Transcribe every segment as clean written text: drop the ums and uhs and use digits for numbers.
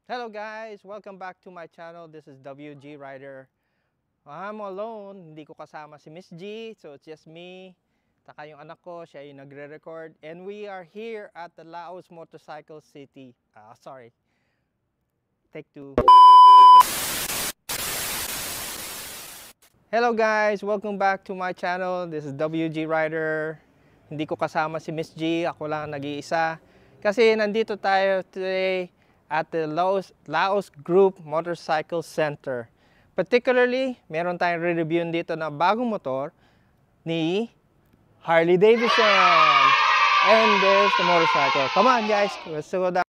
Hello guys! Welcome back to my channel. This is WG Rider. I'm alone. Hindi ko kasama si Miss G. So it's just me. Taka yung anak ko. Siya yung nagre-record. And we are here at the Laos Motorcycle City. Sorry. Take two. Hello guys! Welcome back to my channel. This is WG Rider. Hindi ko kasama si Miss G. Ako lang nag-iisa. Kasi nandito tayo today at the Laos Group Motorcycle Center. Particularly, meron tayong re-review dito na bagong motor ni Harley Davidson. And there's the motorcycle. Come on guys, let's go down.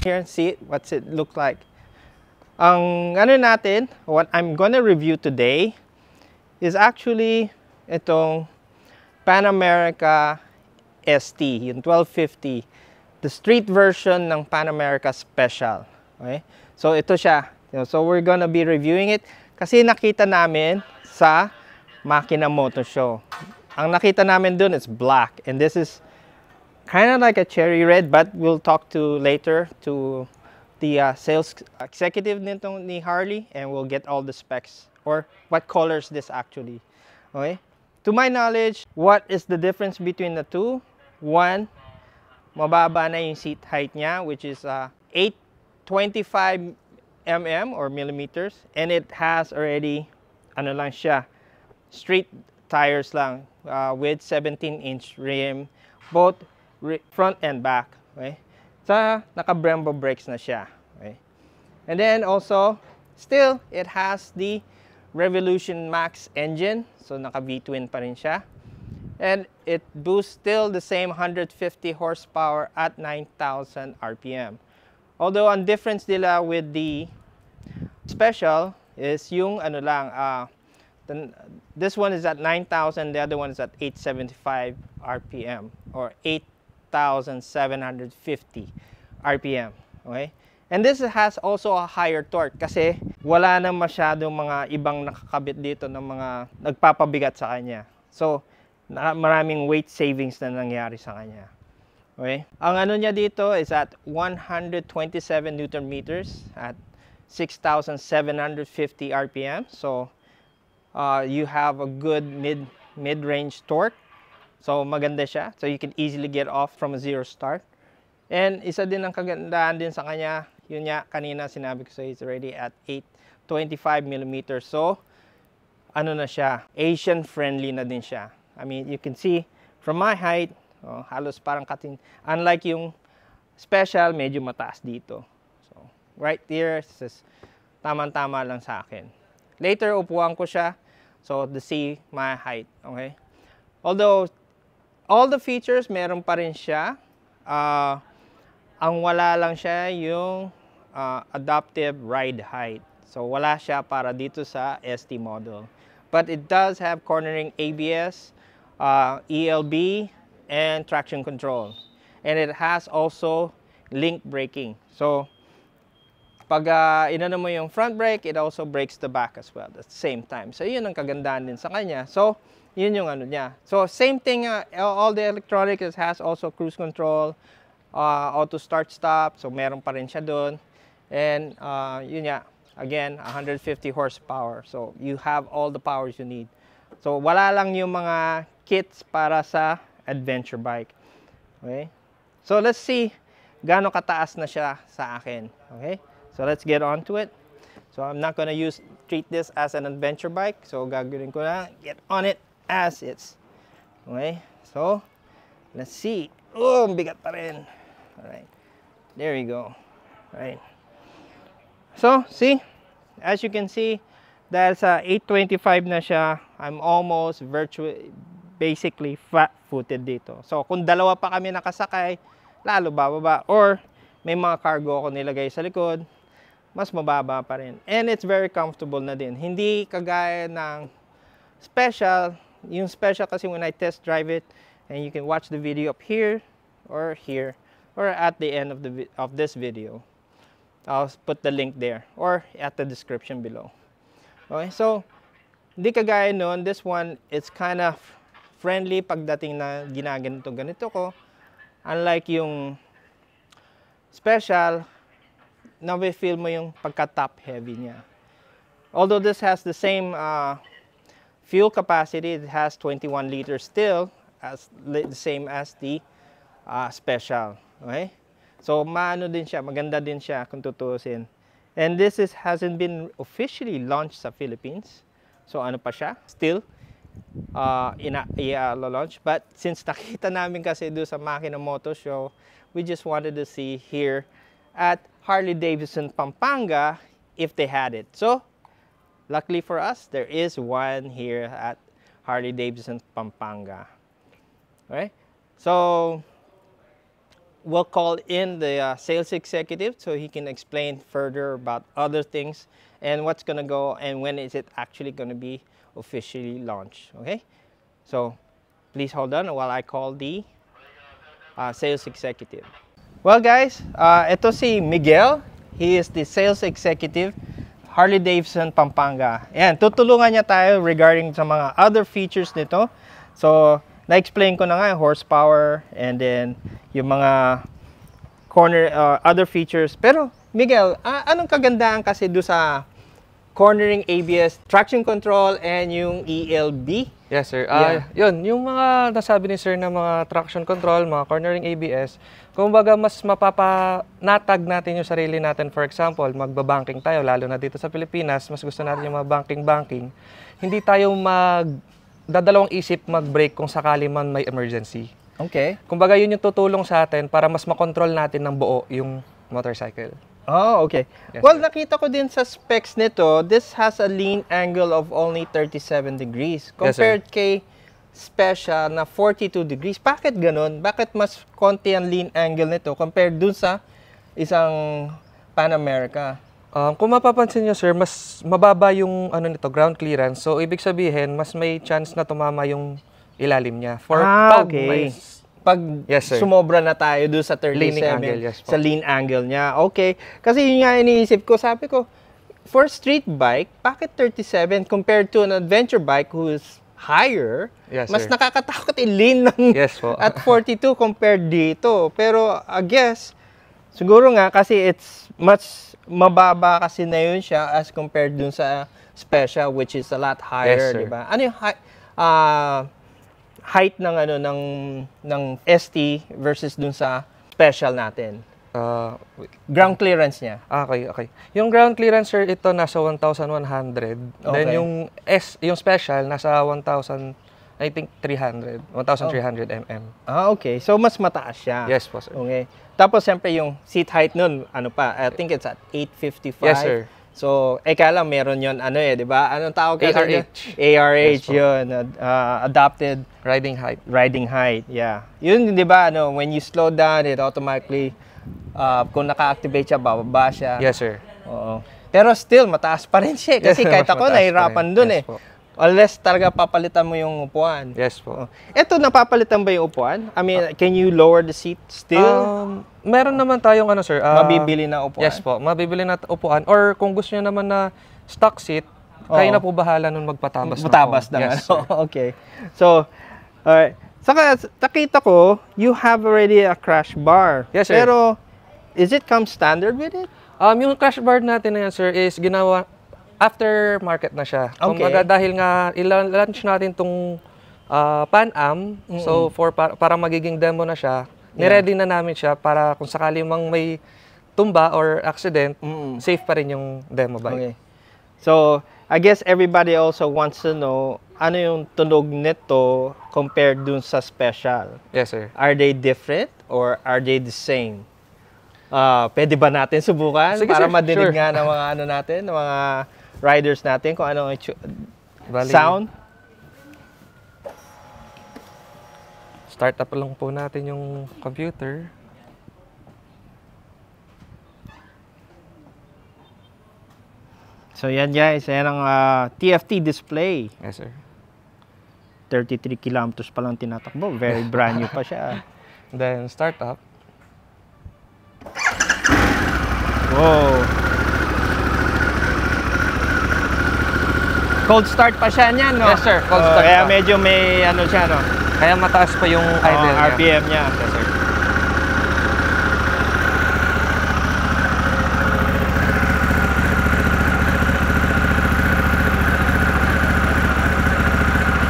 Here and see what's it look like. Ang ano natin, what I'm gonna review today is actually itong Pan America ST, yung 1250, the street version ng Pan America Special. Okay? So ito siya. So we're gonna be reviewing it kasi nakita namin sa Makina Motor Show. Ang nakita namin dun is black, and this is kind of like a cherry red, but we'll talk to later to the sales executive nitong ni Harley, and we'll get all the specs or what colors this actually. Okay, to my knowledge, what is the difference between the two? One, mababa na yung seat height niya, which is 825 mm or millimeters, and it has already ano lang siya, street tires lang with 17-inch rim, both front and back. Okay, so naka Brembo brakes na siya. Okay, and then also still it has the Revolution Max engine, so naka V-twin pa rin siya, and it boosts still the same 150 horsepower at 9,000 rpm. Although ang difference nila with the Special is yung ano lang, this one is at 9,000, the other one is at 875 rpm or 8,750 rpm. Okay, and this has also a higher torque kasi wala na masyadong mga ibang nakakabit dito ng mga nagpapabigat sa kanya. So maraming weight savings na nangyari sa kanya. Okay, ang ano niya dito is at 127 newton meters at 6,750 rpm. So you have a good mid-range torque. So maganda siya. So you can easily get off from a zero start. And isa din ang kagandaan din sa kanya, yun nga kanina sinabi ko sa it's already at 825 mm. So ano na siya, Asian friendly na din siya. I mean, you can see from my height, halos parang kating, unlike yung Special, medyo mataas dito. So right here, is tamang-tama lang sa akin. Later upuan ko siya so to see my height. Okay, although all the features meron pa rin siya, ang wala lang siya yung adaptive ride height. So wala siya para dito sa ST model, but it does have cornering ABS, ELB, and traction control, and it has also link braking. So pag inano mo yung front brake, it also brakes the back as well at the same time. So yun ang kagandahan din sa kanya. So yun yung ano niya. So same thing, all the electronics, it has also cruise control, auto start stop, so meron pa rin siya doon. And yun nga, again, 150 horsepower. So you have all the powers you need. So wala lang yung mga kits para sa adventure bike. Okay? So let's see gaano kataas na siya sa akin. Okay? So let's get on to it. So I'm not gonna treat this as an adventure bike. So gagawin ko na, get on it as it's. Okay, so let's see. Oh, bigat pa rin. All right, there you go. All right, so see, as you can see, dahil sa 825 na siya, I'm almost basically flat-footed dito. So, kung dalawa pa kami nakasakay, lalo bababa. Or, may mga cargo ako nilagay sa likod, mas mababa pa rin. And it's very comfortable na din. Hindi kagaya ng special. Yung special kasi when I test drive it, and you can watch the video up here, or at the end of this video. I'll put the link there, or at the description below. Okay, so, hindi kagaya nun. This one, it's kind of friendly pagdating na ginaganito-ganito ko. Unlike yung special, na-feel mo yung pagka-top heavy niya. Although this has the same fuel capacity, it has 21 liters still, the same as the special. Okay? So, maano din siya, maganda din siya kung tutuusin. And this hasn't been officially launched sa Philippines. So, ano pa siya? Still, launch. But since nakita namin kasi doon sa Makina Moto Show, we just wanted to see here at Harley-Davidson Pampanga if they had it. So, luckily for us, there is one here at Harley-Davidson Pampanga. Alright? So, we'll call in the sales executive so he can explain further about other things and what's going to go and when is it actually going to be officially launched. Okay? So, please hold on while I call the sales executive. Well guys, ito si Miguel. He is the sales executive, Harley-Davidson Pampanga. Ayan, tutulungan niya tayo regarding sa mga other features nito. So, na-explain ko na nga yung horsepower and then yung mga other features. Pero, Miguel, anong kagandahan kasi do sa cornering ABS, traction control, and yung ELB? Yes, sir. Yeah. Yung mga nasabi ni sir na mga traction control, mga cornering ABS, kumbaga mas natag natin yung sarili natin. For example, magbabanking tayo, lalo na dito sa Pilipinas, mas gusto natin yung mga banking. Hindi tayo dadalawang isip mag-brake kung sakali man may emergency. Okay. Kumbaga yun yung tutulong sa atin para mas makontrol natin ng buo yung motorcycle. Oh, okay. Yes, well, sir. nakita ko din sa specs nito, this has a lean angle of only 37 degrees compared kay Special na 42 degrees. Bakit ganun? Bakit mas konti ang lean angle nito compared dun sa isang Pan America? Kung mapapansin nyo, sir, mas mababa yung ground clearance. So, ibig sabihin, mas may chance na tumama yung ilalim niya. Okay. Pag yes, sumobra na tayo doon sa 37, leaning angle, yes, sa lean angle niya. Okay. Kasi yun nga iniisip ko, sabi ko, for street bike, bakit 37 compared to an adventure bike who's higher, yes, mas sir. nakakatakot i-lean ng yes, po. at 42 compared dito. Pero I guess, siguro nga kasi it's much mababa kasi na yun siya as compared dun sa Special, which is a lot higher, yes, di ba? Ano yung height ng ng ST versus dun sa Special natin? Ground clearance niya. Okay. Yung ground clearance, sir, ito nasa 1,100. Okay. Then yung Special nasa 1,300 mm. Okay. So mas mataas siya. Yes po, sir. Okay. Tapos siyempre yung seat height nun, ano pa? I think it's at 855. Yes, sir. So, kaya lang meron yon di ba? Anong tawag kasi ARH. ARH, yes, yun. Adapted riding height. Riding height, yeah. Yun, di ba, when you slow down, it automatically, kung naka-activate siya, bababa siya. Yes, sir. Oo. Pero still, mataas pa rin siya. Kasi kahit ako, nahirapan dun yes, po. Unless talaga papalitan mo yung upuan. Yes po. Ito, napapalitan ba yung upuan? I mean, can you lower the seat still? Meron naman tayong sir. Mabibili na upuan? Yes po, mabibili na upuan. Or kung gusto niyo naman na stock seat, kayo na po bahala nun magpatabas. Matabas na. Yes, okay. So, alright. Saka, nakita ko, you have already a crash bar. Yes, sir. Pero, is it come standard with it? Yung crash bar natin na yan, sir, is ginawa after market na siya. Okay. Kumbaga dahil nga i-launch natin tong Pan Am, so para magiging demo na siya, ni-ready na namin siya para kung sakali mang may tumba or accident, safe pa rin yung demo bike. Okay. So, I guess everybody also wants to know ano yung tunog nito compared dun sa Special. Yes, sir. Are they different or are they the same? Pwede ba natin subukan? Sige, para sir. madinig Sure. nga ng mga natin, ng mga riders natin kung ano ang Bali, sound. Start up lang po natin yung computer. So yan guys, yan ang TFT display. Yes, sir. 33 kilometers pa lang tinatakbo. Very brand new pa siya. Then, start up. Wow. Cold start pa siya niyan, no? Yes, sir. Cold start Kaya pa. medyo may ano siya, no? Kaya mataas pa yung idle niya. RPM niya. Yes, sir.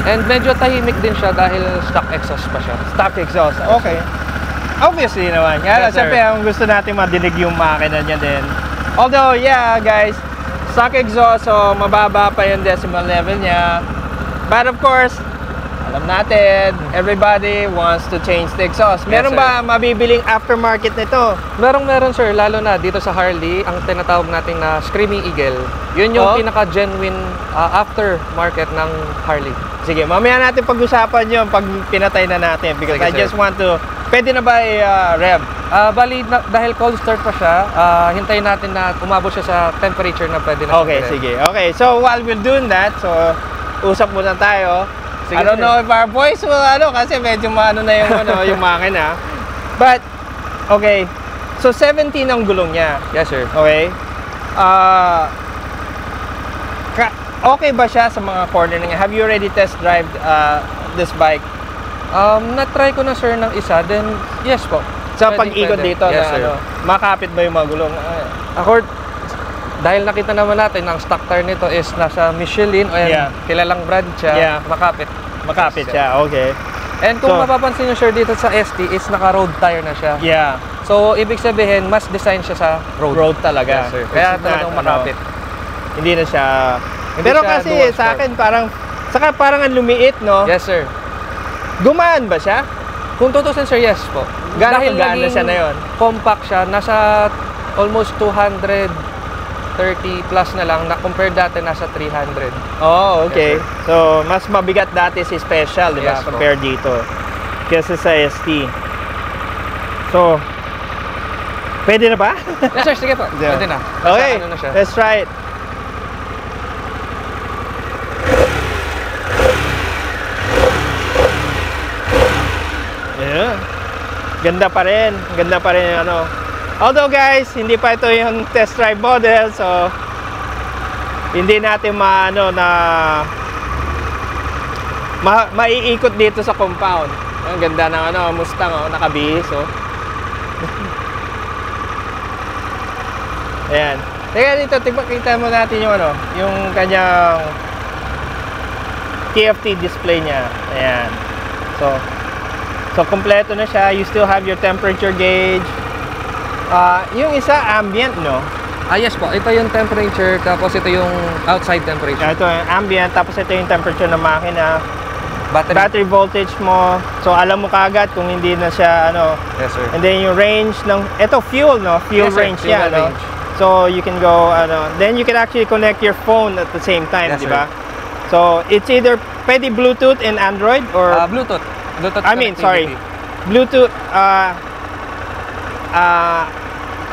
And medyo tahimik din siya dahil stock exhaust pa siya. Stock exhaust. Okay. Obviously naman. Kaya Yes, sir. siyempre, ang gusto natin madinig yung makina niya din. Although, yeah, guys, stock exhaust, so mababa pa yung decimal level niya. But of course, alam natin, everybody wants to change the exhaust. Meron Yes, ba mabibiling aftermarket nito? Meron sir, lalo na dito sa Harley, ang tinatawag natin na Screaming Eagle. Yun yung Oh. pinaka-genuine aftermarket ng Harley. Sige, mamaya natin pag-usapan yun pag pinatay na natin because Sige, I sir. just want to, pwede na ba i-rev? Bali, dahil cold start pa siya, hintayin natin na umabot siya sa temperature na pwede na. Okay, sige. Okay, so while we're doing that, so usap muna tayo. Sige, I don't sir. know if our voice will, kasi medyo maano na yung, yung makina. But, okay, so 17 ang gulong niya. Yes, sir. Okay? Okay ba siya sa mga cornering? Have you already test drive this bike? Na-try ko na sir ng isa, then yes po. Sa Pwede, pag-ikot pwede. dito Yes, na sir. makapit ba yung mga gulong? Dahil nakita naman natin ang stock tire nito is nasa Michelin o Yeah. kilalang brand siya, Yeah. makapit. Makapit siya, okay. And kung So- mapapansin nyo sir dito sa ST is naka-road tire na siya. Yeah, So, ibig sabihin, mas design siya sa road. road talaga. Yes, sir. Kaya It's talagang not, makapit. Hindi na siya... Hindi Pero siya kasi dual sa sport. akin parang ang lumiit, no? Yes, sir. Gumaan ba siya? Kung tutusin sir, yes po. Gaano Dahil kagaan na naging siya na yun? compact siya, nasa almost 230 plus na lang, na compared dati nasa 300. Oh, okay. Yes, So, mas mabigat dati si Special, di ba? Yes, po. Compare dito. Kesa sa ST. So, pwede na ba? Yes sir, sige po. Pwede na. Nasa Okay, ano na siya. let's try it. Yeah. Ganda pa rin. Ganda pa rin yung ano. Although guys, hindi pa ito yung test drive model, so hindi natin maiikot dito sa compound. Ang ganda ng Mustang, nakabihis, oh. Ayan. Teka dito, kita mo natin yung yung kanyang TFT display niya. Ayan. So kompleto na siya. You still have your temperature gauge. Yung isa ambient, no? Yes po. Ito yung temperature, tapos ito yung outside temperature. Ito yung ambient, tapos ito yung temperature ng makina. Battery. Battery voltage mo. So alam mo kaagad kung hindi na siya Yes sir. And then yung range ng ito fuel, no? Fuel Yes, sir. range Fuel yan, no? range. So you can go then you can actually connect your phone at the same time, Yes, di ba? So it's either pwede Bluetooth and Android or Bluetooth. Bluetooth sorry. connectivity. Bluetooth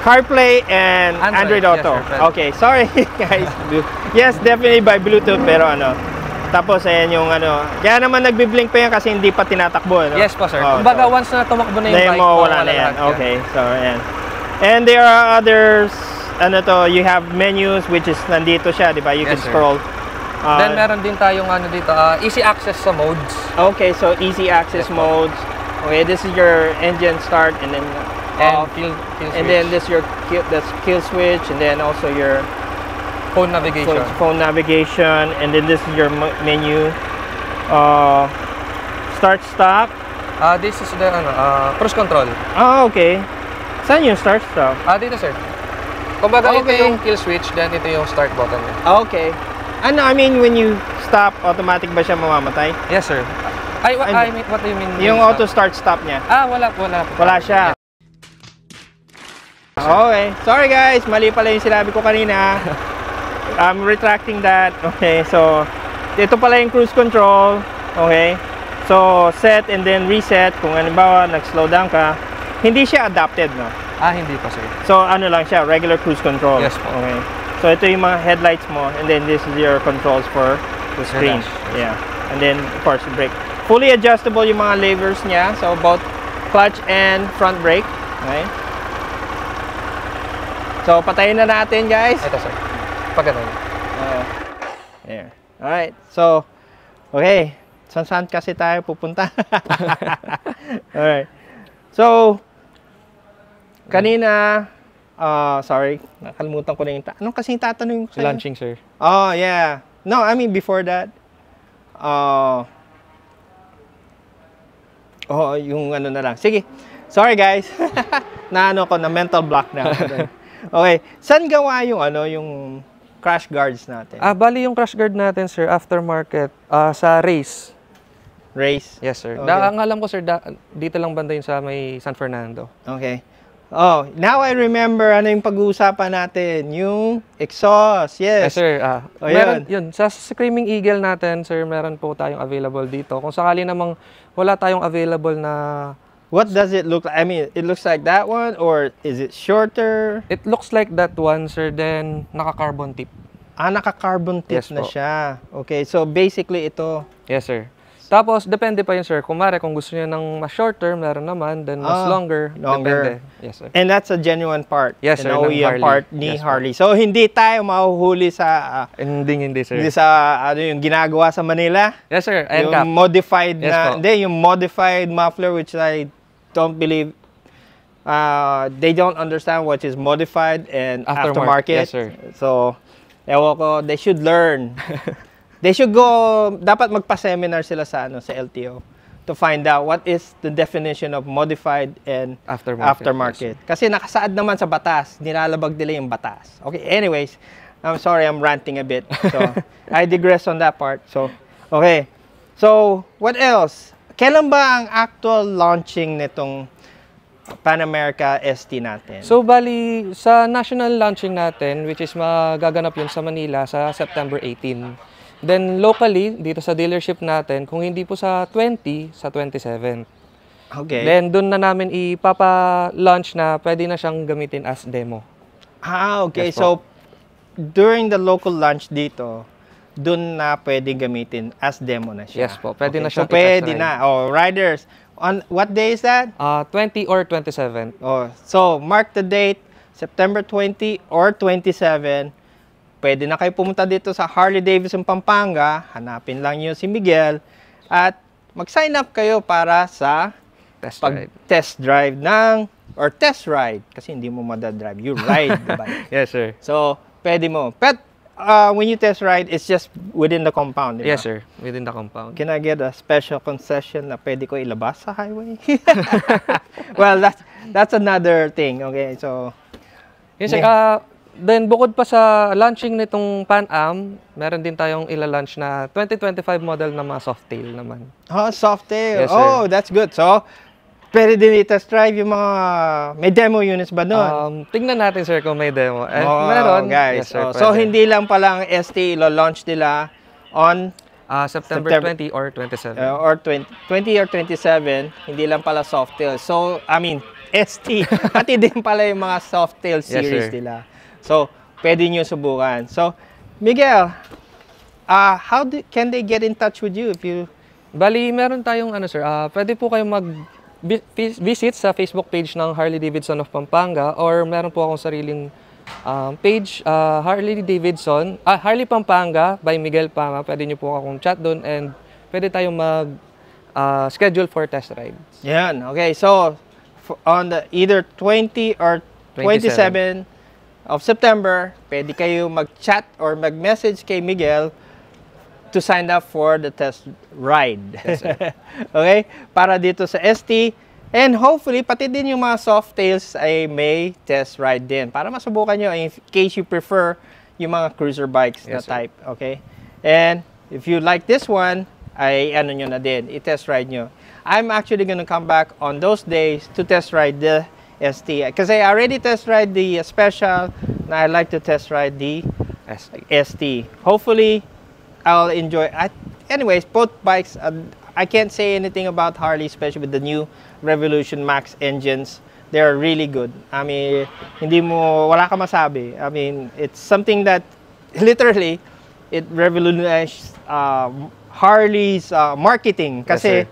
CarPlay and Android Android, yes, Auto. sir, pwede. Okay, sorry guys. Yes, definitely by Bluetooth pero tapos ayan yung kaya naman nagbi-blink pa yan kasi hindi pa tinatakbo, no? Yes po sir. Oh, Kumbaga so, once na tumakbo na yung na bike, mawawala na yan. lahat yan. Okay, so ayan. And there are others, you have menus which is nandito siya, di ba? You Yes, can sir. scroll. Then meron din tayong dito, easy access sa modes. Okay, so easy access Yes, po. modes. Okay, this is your engine start and then And off. kill And switch. then this your kill switch, and then also your phone navigation. phone navigation, and then this is your menu. Start stop. This is the cruise control. Okay. Saan yung start stop? Dito sir. Kumbaga ito Okay. yung kill switch, then ito yung start button niya. Okay. I mean when you stop, automatic ba siya mamamatay? Yes sir. I mean, what do you mean? Yung stop? auto start stop niya. Wala. Wala siya. Okay. Sorry guys, mali pala yung sinabi ko kanina. I'm retracting that. Okay, so ito pala yung cruise control. Okay, so set and then reset. Kung halimbawa nag-slow down ka, hindi siya adapted, no? Hindi pa, sir. So ano lang siya, regular cruise control. Yes po. Okay, so ito yung mga headlights mo, and then this is your controls for the screen. dash. Yeah, and then of course brake. Fully adjustable yung mga levers niya, so both clutch and front brake. Okay, so patayin na natin, guys. Ito, sir. Pag ganun. There. Alright, so okay, saan kasi tayo pupunta? Alright, so kanina sorry, nakalimutan ko na yung anong kasing tatanungin ko sa'yo? Launching, sir. Oh yeah, no, I mean before that yung ano na lang, sige, sorry guys. Na ano ko, na mental block na ako. Okay, saan gawa yung ano, yung crash guards natin? Bali yung crash guard natin, sir, aftermarket, sa race. Race? Yes, sir. Okay. Ang alam ko, sir, dito lang banda yun sa may San Fernando. Okay. Oh, now I remember ano yung pag-uusapan natin, yung exhaust. Yes. Yes, sir. Ayun. Meron, yun, sa Screaming Eagle natin, sir, meron po tayong available dito. Kung sakali namang wala tayong available na... What does it look like? I mean, it looks like that one, or is it shorter? It looks like that one, sir, then naka-carbon tip. Naka-carbon tip Yes na po. siya. Okay, so basically ito. Yes, sir. Tapos, depende pa yun, sir. Kung gusto niyo ng mas shorter, meron naman. Then, mas longer. Longer. Depende. Yes, sir. And that's a genuine part. Yes, an sir, ng OEM Harley. part ni Yes, po. Harley. So, hindi tayo mahuhuli sa Hindi, sir. hindi sa ano yung ginagawa sa Manila. Yes, sir. And Yung cap. modified Yes, na, po. hindi, yung modified muffler, which I don't believe, they don't understand what is modified and aftermarket. Yes, sir. So, ewan ko, they should learn. They should go, dapat magpa-seminar sila sa ano, sa LTO to find out what is the definition of modified and aftermarket. Yes, Kasi nakasaad naman sa batas, nilalabag nila yung batas. Okay, anyways, I'm sorry, I'm ranting a bit. So, I digress on that part. So, okay. So, what else? Kailan ba ang actual launching nitong Pan America ST natin? So, bali, sa national launching natin, which is magaganap yun sa Manila sa September 18. Then, locally, dito sa dealership natin, kung hindi po sa 20, sa 27. Okay. Then, dun na namin ipapa-launch na pwede na siyang gamitin as demo. Okay. Yes, So, during the local launch dito, dun na pwede gamitin as demo na siya. Yes po, pwede na So, siyang pwede i-test na. Oh, riders. On what day is that? 20 or 27. Oh, so, mark the date, September 20 or 27. Pwede na kayo pumunta dito sa Harley-Davidson, Pampanga. Hanapin lang niyo si Miguel. At mag-sign up kayo para sa Test drive. pag-test drive ng, or test ride. Kasi hindi mo madadrive. You ride the bike. Yes, sir. So, pwede mo. But, when you test ride, it's just within the compound, di ba? Yes, sir. Within the compound. Can I get a special concession na pwede ko ilabas sa highway? Well, that's another thing. Okay, so... Yes, sir. Then, bukod pa sa launching nitong Pan Am, meron din tayong ila-launch na 2025 model na mga Softail naman. Oh, Softail. Yes, sir. Oh, that's good. So, pwede din i-test drive yung mga... May demo units ba doon? Tingnan natin, sir, kung may demo. Meron. Guys. Yes, sir, so, pwede. hindi lang palang ST ilo-launch nila on September 20 or 27. or 20 or 27, hindi lang pala Softail. So, I mean, ST. Pati din pala yung mga Softail Yes, series sir. nila. So, pwede nyo subukan. So, Miguel, how can they get in touch with you if you... Bali, meron tayong ano, sir. Pwede po kayong mag-visit sa Facebook page ng Harley Davidson of Pampanga, or meron po akong sariling page, Harley Davidson, Harley Pampanga by Miguel Pama. Pwede nyo po akong chat doon, and pwede tayong schedule for test rides. Yan. Okay. So, on the either 20 or 27 of September, pwede kayo mag-chat or mag-message kay Miguel to sign up for the test ride. Yes, sir. Okay? Para dito sa ST. And hopefully, pati din yung mga Softails ay may test ride din. Para masubukan nyo in case you prefer yung mga cruiser bikes na Yes, sir. type. Okay? And if you like this one, ay ano nyo na din, i-test ride nyo. I'm actually gonna come back on those days to test ride the ST. Because I already test ride the special, and I like to test ride the ST. Hopefully, I'll enjoy. Anyways, both bikes. I can't say anything about Harley, especially with the new Revolution Max engines. They are really good. I mean, wala ka masabi. I mean, it's something that literally it revolutionized Harley's marketing. Kasi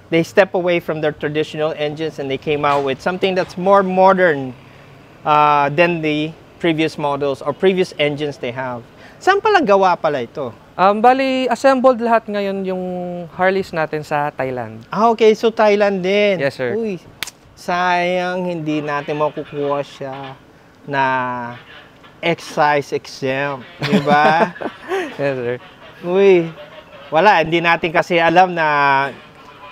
they step away from their traditional engines and they came out with something that's more modern than the previous models or previous engines they have. Saan pala gawa pala ito? Bali, assembled lahat ngayon yung Harleys natin sa Thailand. Okay. So Thailand din. Yes, sir. Uy, sayang hindi natin makukuha siya na excise exempt. Diba? Yes, sir. Uy, wala. Hindi natin kasi alam na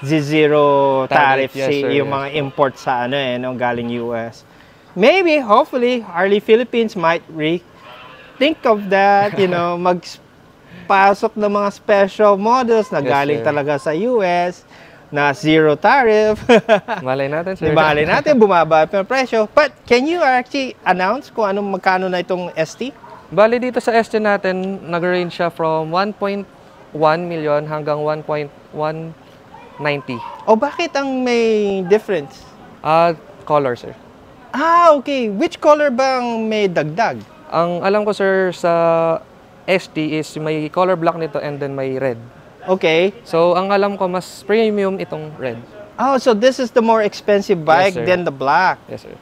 zero tariff Yes, sir. yung mga import sa galing US. Maybe, hopefully, Harley Philippines might think of that, magpasok ng mga special models na galing sir. talaga sa US na zero tariff. Malay natin, sir. Malay natin, bumaba yung presyo. But can you actually announce kung magkano na itong ST? Bali, dito sa ST natin, nag-range siya from 1.1 million hanggang 1.190. O bakit ang may difference? Color, sir. Okay. Which color bang may dagdag? Ang alam ko, sir, sa ST is may color black nito and then may red. Okay. So, ang alam ko, mas premium itong red. Oh, so this is the more expensive bike Yes, sir. than the black. Yes, sir.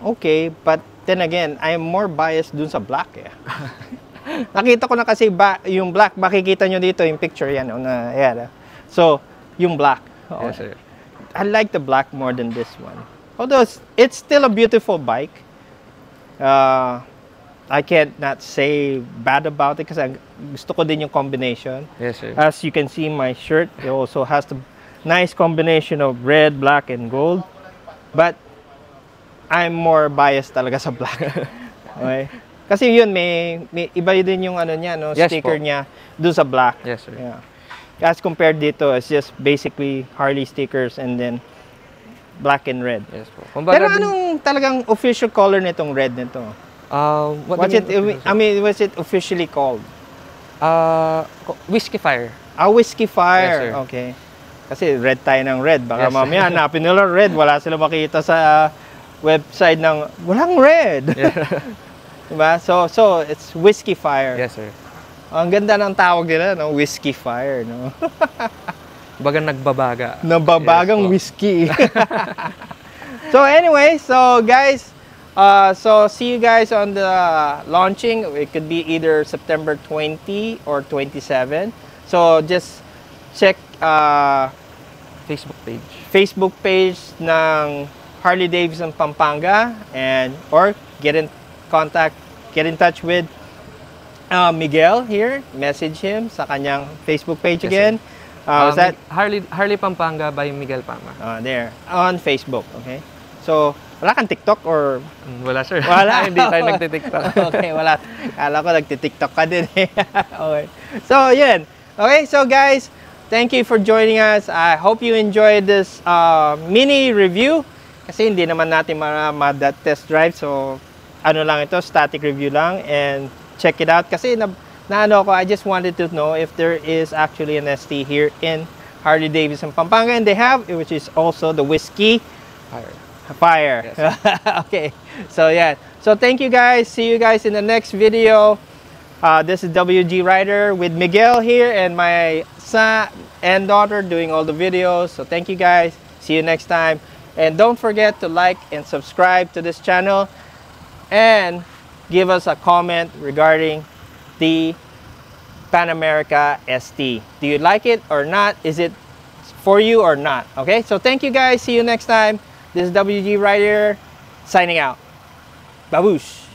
Okay, but then again, I am more biased dun sa black eh. Nakita ko na kasi yung black, makikita nyo dito yung picture yan. So, yung black. Yes, sir. I like the black more than this one. Although it's still a beautiful bike. I can't not say bad about it kasi gusto ko din yung combination. Yes, sir. As you can see, my shirt, it also has the nice combination of red, black, and gold. But I'm more biased talaga sa black. Okay? Kasi yun, may iba din yung niya, Yes, sticker po. niya dun sa black. Yes, sir. Yeah. As compared dito, it's just basically Harley stickers and then black and red. Yes po. Pero anong talagang official color nitong red nito? What's it? Was it officially called? Whiskey Fire. Whiskey Fire. Yes, sir. Okay. Kasi red tayo ng red. Baka Yes, sir. mamaya hanapin nila red. Wala sila makita sa website ng walang red. Yeah. Diba? So it's Whiskey Fire. Yes, sir. Ang ganda ng tawag nila, no? Whiskey Fire, no? Baga nagbabaga. Nababagang Yes, po. whiskey. So anyway, so guys, so see you guys on the launching. It could be either September 20 or 27. So just check Facebook page ng Harley Davidson Pampanga or get in touch with Miguel here. Message him sa kanyang Facebook page Yes, again. Is that Harley Pampanga by Miguel Pama. there on Facebook? Okay. So wala kang TikTok or Wala, sir. Wala. Hindi tayo nagtitiktok. Okay, wala. Kala ko nagti-TikTok ka din eh. Okay. So, yun. Okay, so guys, thank you for joining us. I hope you enjoyed this mini review. Kasi hindi naman natin ma-test drive. So, lang ito, static review lang. And check it out. Kasi I just wanted to know if there is actually an ST here in Harley Davidson Pampanga. And they have, which is also the Whiskey Fire. Yes. Okay. So yeah. So thank you guys. See you guys in the next video. This is WG Rider with Miguel here and my son and daughter doing all the videos. So thank you guys. See you next time. And don't forget to like and subscribe to this channel and give us a comment regarding the Pan America ST. Do you like it or not? Is it for you or not? Okay. So thank you guys. See you next time. This is WG Rider signing out. Babush!